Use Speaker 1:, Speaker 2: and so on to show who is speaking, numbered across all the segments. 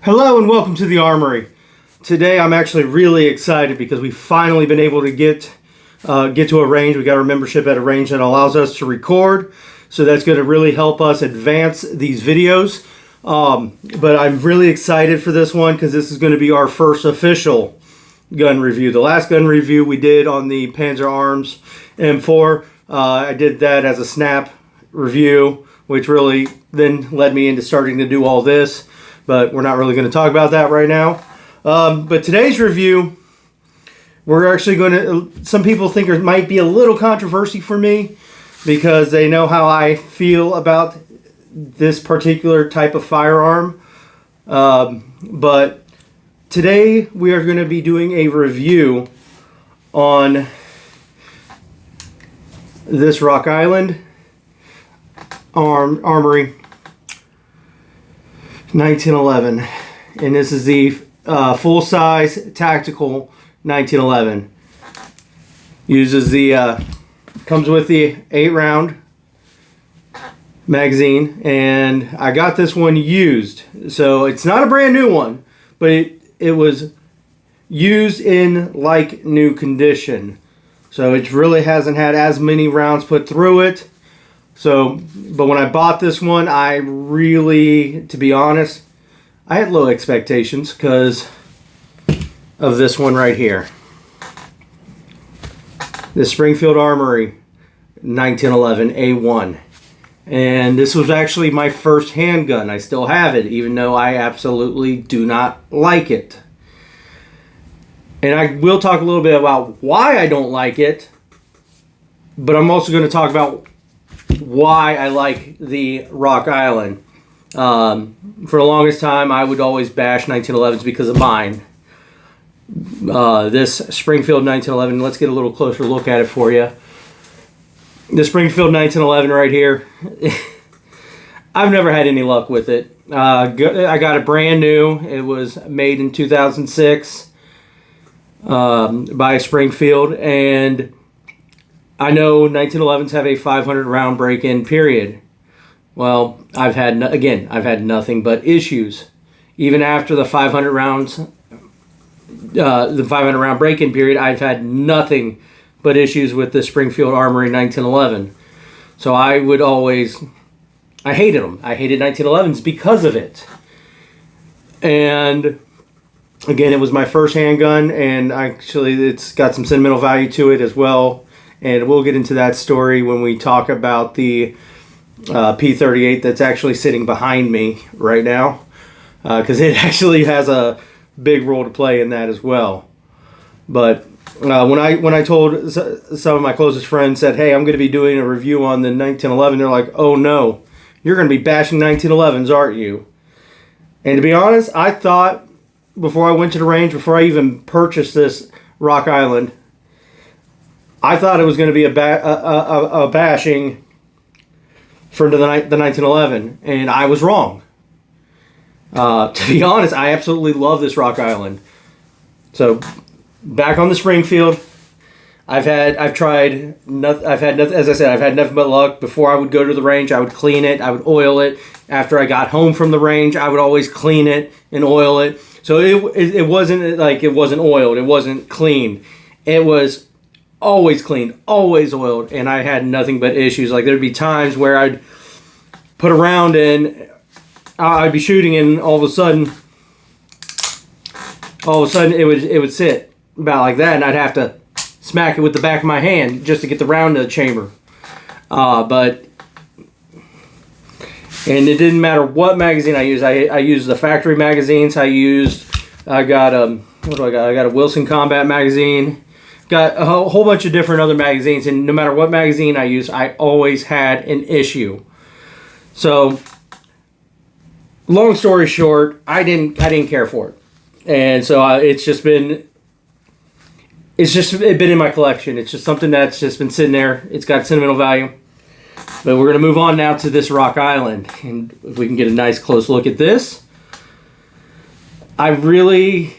Speaker 1: Hello and welcome to the Armory. Today I'm actually really excited because we've finally been able to get to a range. We got our membership at a range that allows us to record, so that's going to really help us advance these videos. But I'm really excited for this one because this is going to be our first official gun review. The last gun review we did on the Panzer Arms M4, I did that as a snap review, which really then led me into starting to do all this. But we're not really going to talk about that right now. But today's review, we're actually going to, some people think it might be a little controversy for me because they know how I feel about this particular type of firearm. But today we are going to be doing a review on this Rock Island Armory 1911, and this is the full-size tactical 1911. Uses the comes with the 8-round magazine, and I got this one used, so it's not a brand new one, but it was used in like new condition, so it really hasn't had as many rounds put through it. So, but when I bought this one, I really, to be honest, I had low expectations because of this one right here. The Springfield Armory 1911 A1. And this was actually my first handgun. I still have it, even though I absolutely do not like it. And I will talk a little bit about why I don't like it, but I'm also going to talk about why I like the Rock Island. For the longest time, I would always bash 1911s because of mine. This Springfield 1911, let's get a little closer look at it for you. The Springfield 1911 right here, I've never had any luck with it. I got it brand new. It was made in 2006 by Springfield, and I know 1911s have a 500 round break-in period. Well, I've had nothing but issues. Even after the 500 rounds, the 500 round break-in period, I've had nothing but issues with the Springfield Armory 1911. So I hated them. I hated 1911s because of it. And again, it was my first handgun, and actually it's got some sentimental value to it as well. And we'll get into that story when we talk about the P38 that's actually sitting behind me right now, because it actually has a big role to play in that as well. But when I told some of my closest friends, said, hey, I'm going to be doing a review on the 1911, they're like, oh no, you're going to be bashing 1911s, aren't you? And to be honest, I thought before I went to the range, before I even purchased this Rock Island, I thought it was going to be a bashing for the 1911, and I was wrong. To be honest, I absolutely love this Rock Island. So, back on the Springfield, I've had nothing, as I said, I've had nothing but luck. Before I would go to the range, I would clean it, I would oil it. After I got home from the range, I would always clean it and oil it. So it wasn't like it wasn't oiled, it wasn't clean. It was always cleaned, always oiled, and I had nothing but issues. Like, there'd be times where I'd put a round in, I'd be shooting, and all of a sudden it would sit about like that, and I'd have to smack it with the back of my hand just to get the round to the chamber. And it didn't matter what magazine I used. I used the factory magazines. I got a Wilson Combat magazine. Got a whole bunch of different other magazines, and no matter what magazine I used, I always had an issue. So, long story short, I didn't care for it, and so it's been in my collection. It's just something that's just been sitting there. It's got sentimental value. But we're gonna move on now to this Rock Island, and if we can get a nice close look at this, I really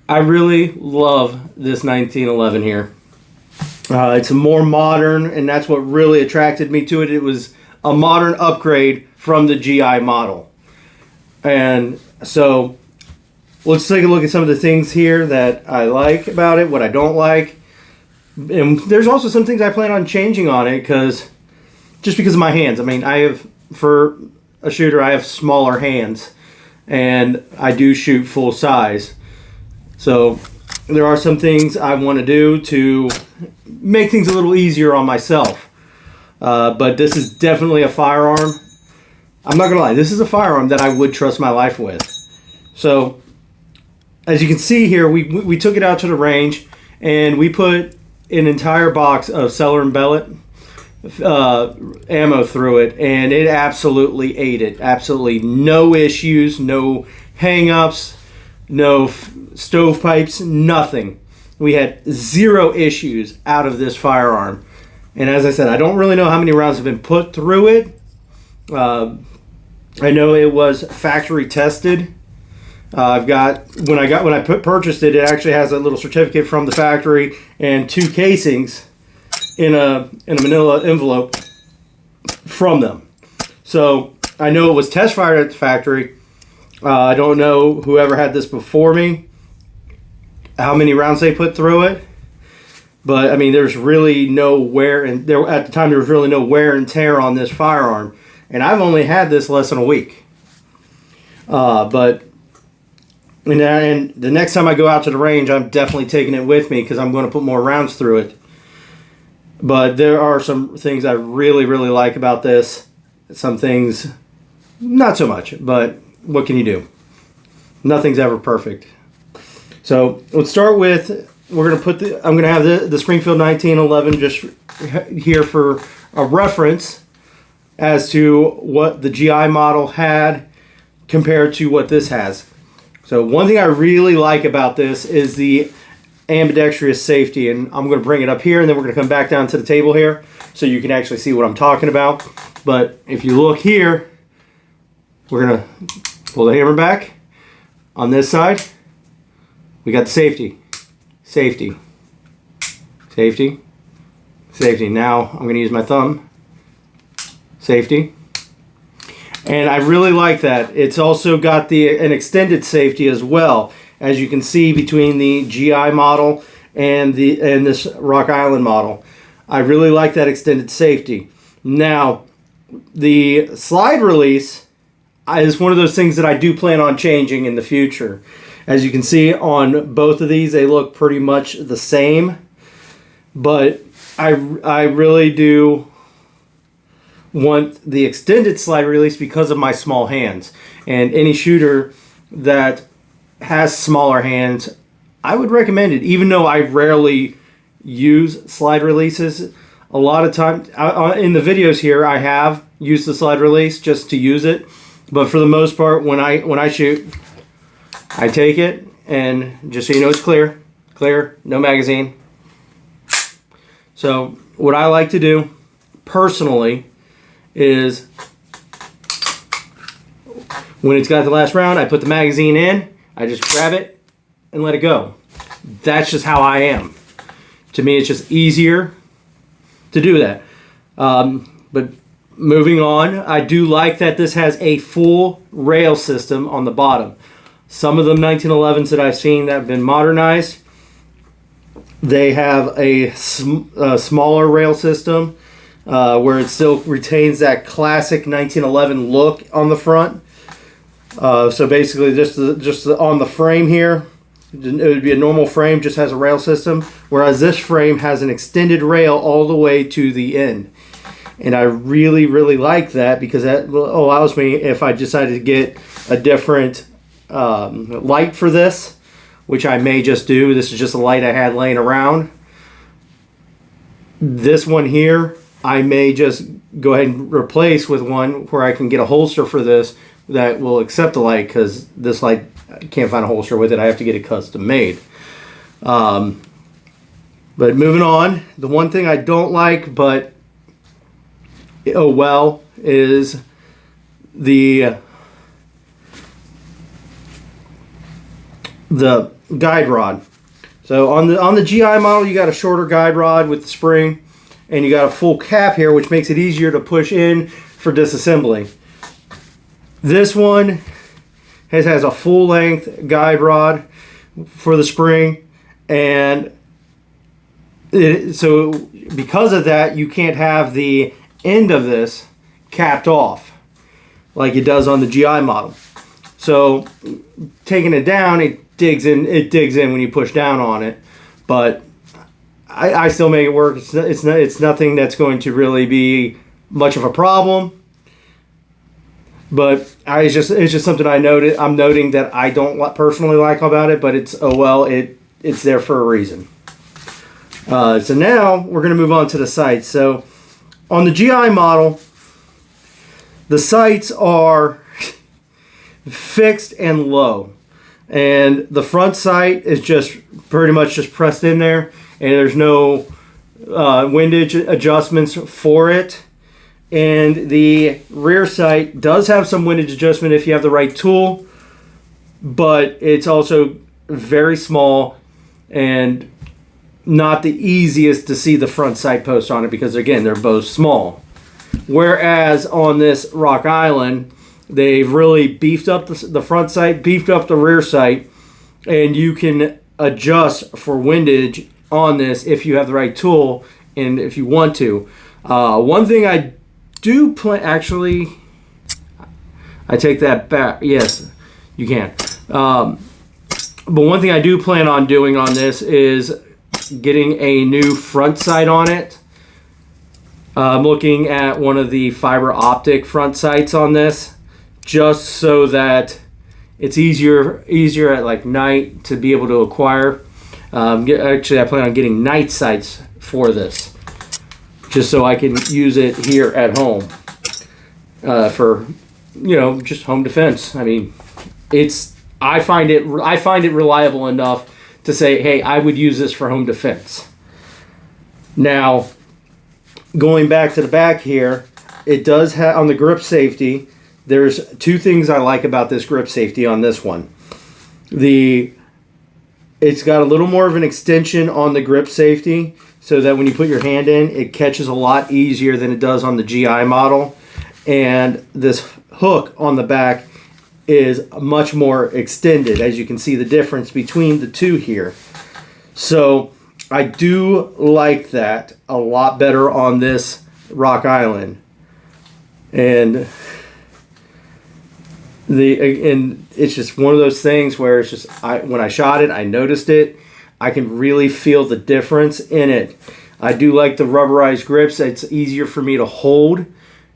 Speaker 1: love this 1911 here. It's more modern, and that's what really attracted me to it. It was a modern upgrade from the GI model. And so let's take a look at some of the things here that I like about it, what I don't like. And there's also some things I plan on changing on it just because of my hands. I mean, for a shooter, I have smaller hands and I do shoot full size. So there are some things I want to do to make things a little easier on myself. But this is definitely a firearm. I'm not going to lie, this is a firearm that I would trust my life with. So as you can see here, we took it out to the range and we put an entire box of Cellar and Bellet ammo through it, and it absolutely ate it. Absolutely no issues, no hang-ups, no stovepipes, nothing. We had 0 issues out of this firearm. And as I said, I don't really know how many rounds have been put through it. I know it was factory tested. When I purchased it, it actually has a little certificate from the factory and 2 casings in a manila envelope from them. So I know it was test fired at the factory. I don't know whoever had this before me, how many rounds they put through it. But I mean, there's really no wear, and at the time there was really no wear and tear on this firearm. And I've only had this less than a week. And the next time I go out to the range, I'm definitely taking it with me because I'm going to put more rounds through it. But there are some things I really, really like about this. Some things, not so much, but what can you do? Nothing's ever perfect. So let's start with, I'm going to have the Springfield 1911 just here for a reference as to what the GI model had compared to what this has. So one thing I really like about this is the ambidextrous safety, and I'm going to bring it up here and then we're going to come back down to the table here so you can actually see what I'm talking about. But if you look here, we're going to pull the hammer back. On this side, we got the safety. Safety. Safety. Safety. Now I'm going to use my thumb. Safety. And I really like that. It's also got an extended safety as well, as you can see between the GI model and this Rock Island model. I really like that extended safety. Now, the slide release is one of those things that I do plan on changing in the future. As you can see on both of these, they look pretty much the same. But I really do want the extended slide release because of my small hands. And any shooter that has smaller hands, I would recommend it. Even though I rarely use slide releases, a lot of times in the videos here I have used the slide release just to use it. But for the most part, when I shoot, I take it, and just so you know, it's clear, no magazine. So what I like to do personally is when it's got the last round, I put the magazine in, I just grab it and let it go. That's just how I am. To me, it's just easier to do that. But moving on, I do like that this has a full rail system on the bottom. Some of them 1911s that I've seen that have been modernized, they have a smaller rail system where it still retains that classic 1911 look on the front. So basically just on the frame here, it would be a normal frame, just has a rail system, whereas this frame has an extended rail all the way to the end. And I really, really like that because that allows me, if I decided to get a different light for this, which I may just do. This is just a light I had laying around. This one here, I may just go ahead and replace with one where I can get a holster for this that will accept the light, because this light, I can't find a holster with it. I have to get it custom made. But moving on, the one thing I don't like, but oh well, is the guide rod. So on the GI model, you got a shorter guide rod with the spring, and you got a full cap here, which makes it easier to push in for disassembly. This one It has a full length guide rod for the spring, and so because of that, you can't have the end of this capped off like it does on the GI model. So taking it down, it digs in when you push down on it, but I still make it work. It's nothing that's going to really be much of a problem. But it's just something I'm noting that I don't personally like about it, but it's there for a reason. So now we're going to move on to the sights. So on the GI model, the sights are fixed and low, and the front sight is just pretty much just pressed in there, and there's no windage adjustments for it. And the rear sight does have some windage adjustment if you have the right tool, but it's also very small and not the easiest to see the front sight post on it because, again, they're both small. Whereas on this Rock Island, they've really beefed up the front sight, beefed up the rear sight, and you can adjust for windage on this if you have the right tool and if you want to. One thing I do plan, actually, I take that back. Yes, you can. But one thing I do plan on doing on this is getting a new front sight on it. I'm looking at one of the fiber optic front sights on this, just so that it's easier at like night to be able to acquire. Actually, I plan on getting night sights for this, just so I can use it here at home for just home defense. I mean, I find it reliable enough to say, hey, I would use this for home defense. Now, going back to the back here, it does have on the grip safety. There's two things I like about this grip safety on this one. It's got a little more of an extension on the grip safety, so that when you put your hand in, it catches a lot easier than it does on the GI model. And this hook on the back is much more extended, as you can see the difference between the two here. So I do like that a lot better on this Rock Island. And it's just one of those things where it's just when I shot it, I noticed it. I can really feel the difference in it. I do like the rubberized grips. It's easier for me to hold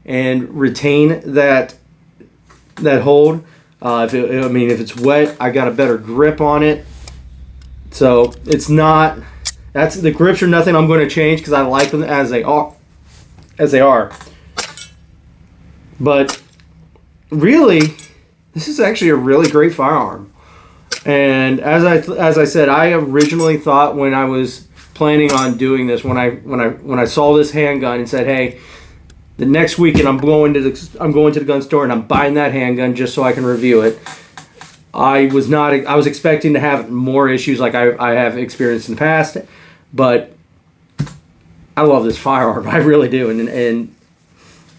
Speaker 1: and retain that hold. If it's wet, I got a better grip on it. So it's not. The grips are nothing I'm going to change because I like them as they are. But really, this is actually a really great firearm. And as I said, I originally thought when I was planning on doing this, when I saw this handgun and said, hey, the next weekend I'm going to the gun store and I'm buying that handgun just so I can review it. I was expecting to have more issues like I have experienced in the past, but I love this firearm. I really do, and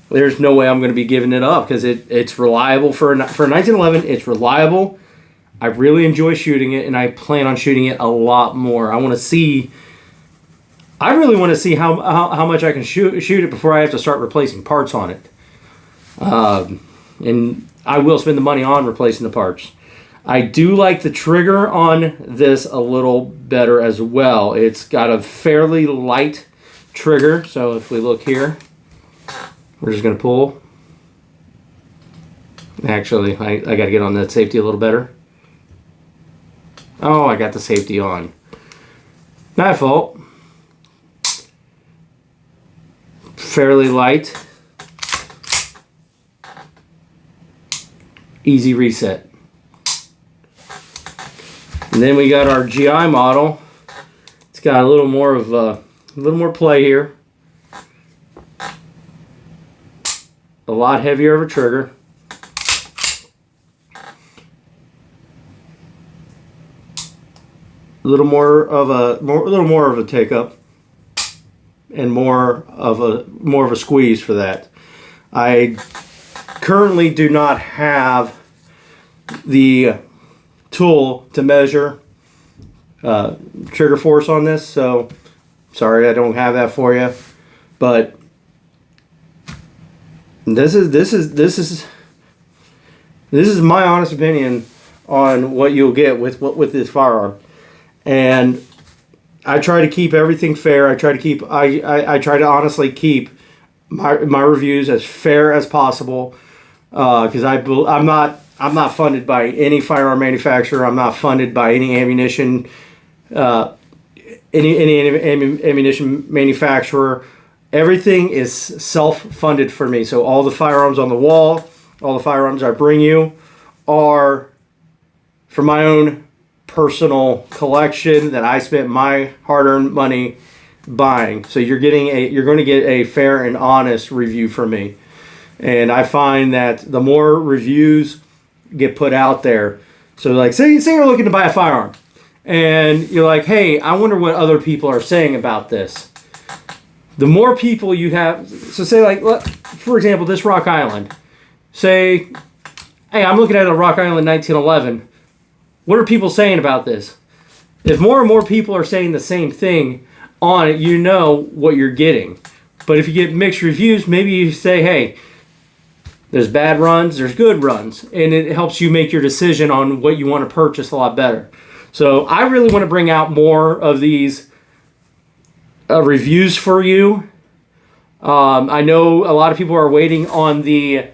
Speaker 1: there's no way I'm going to be giving it up because it's reliable for a 1911. It's reliable. I really enjoy shooting it, and I plan on shooting it a lot more. I really want to see how much I can shoot it before I have to start replacing parts on it. And I will spend the money on replacing the parts. I do like the trigger on this a little better as well. It's got a fairly light trigger, so if we look here, we're just going to pull. Actually, I got to get on that safety a little better. Oh, I got the safety on. My fault. Fairly light. Easy reset. And then we got our GI model. It's got a little more play here. A lot heavier of a trigger. A little more of a take up, and more of a squeeze for that. I currently do not have the tool to measure trigger force on this, so sorry I don't have that for you, but this is my honest opinion on what you'll get with this firearm. And I try to keep everything fair. I try to honestly keep my reviews as fair as possible, because I'm not funded by any firearm manufacturer. I'm not funded by any ammunition ammunition manufacturer. Everything is self-funded for me. So all the firearms on the wall, all the firearms I bring you are for my own personal collection that I spent my hard-earned money buying. So you're going to get a fair and honest review from me. And I find that the more reviews get put out there, so like say you're looking to buy a firearm and you're like, hey, I wonder what other people are saying about this. The more people you have, so say like, for example, this Rock Island. Say, hey, I'm looking at a Rock Island 1911. What are people saying about this? If more and more people are saying the same thing on it, you know what you're getting. But if you get mixed reviews, maybe you say, hey, there's bad runs, there's good runs, and it helps you make your decision on what you want to purchase a lot better. So I really want to bring out more of these reviews for you. I know a lot of people are waiting on the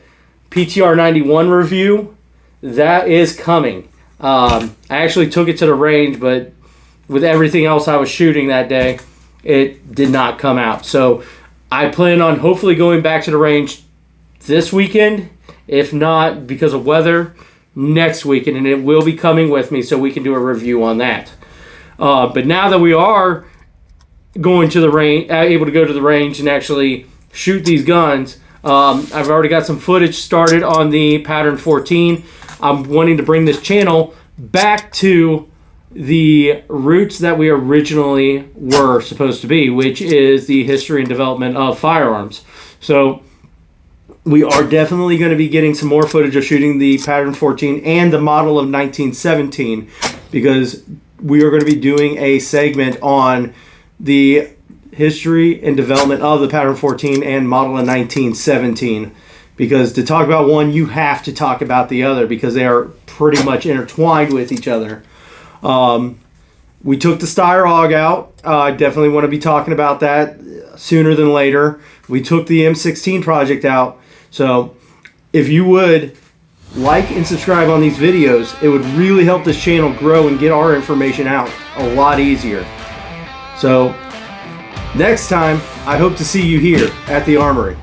Speaker 1: PTR 91 review. That is coming. I actually took it to the range, but with everything else I was shooting that day, it did not come out. So I plan on hopefully going back to the range this weekend, if not because of weather, next weekend, and it will be coming with me so we can do a review on that. But now that we are going to the range, able to go to the range and actually shoot these guns, I've already got some footage started on the Pattern 14. I'm wanting to bring this channel back to the roots that we originally were supposed to be, which is the history and development of firearms. So we are definitely going to be getting some more footage of shooting the Pattern 14 and the model of 1917, because we are going to be doing a segment on the history and development of the Pattern 14 and model of 1917. Because to talk about one, you have to talk about the other, because they are pretty much intertwined with each other. We took the Steyr AUG out. I definitely want to be talking about that sooner than later. We took the M16 project out. So if you would like and subscribe on these videos, it would really help this channel grow and get our information out a lot easier. So next time, I hope to see you here at the Armory.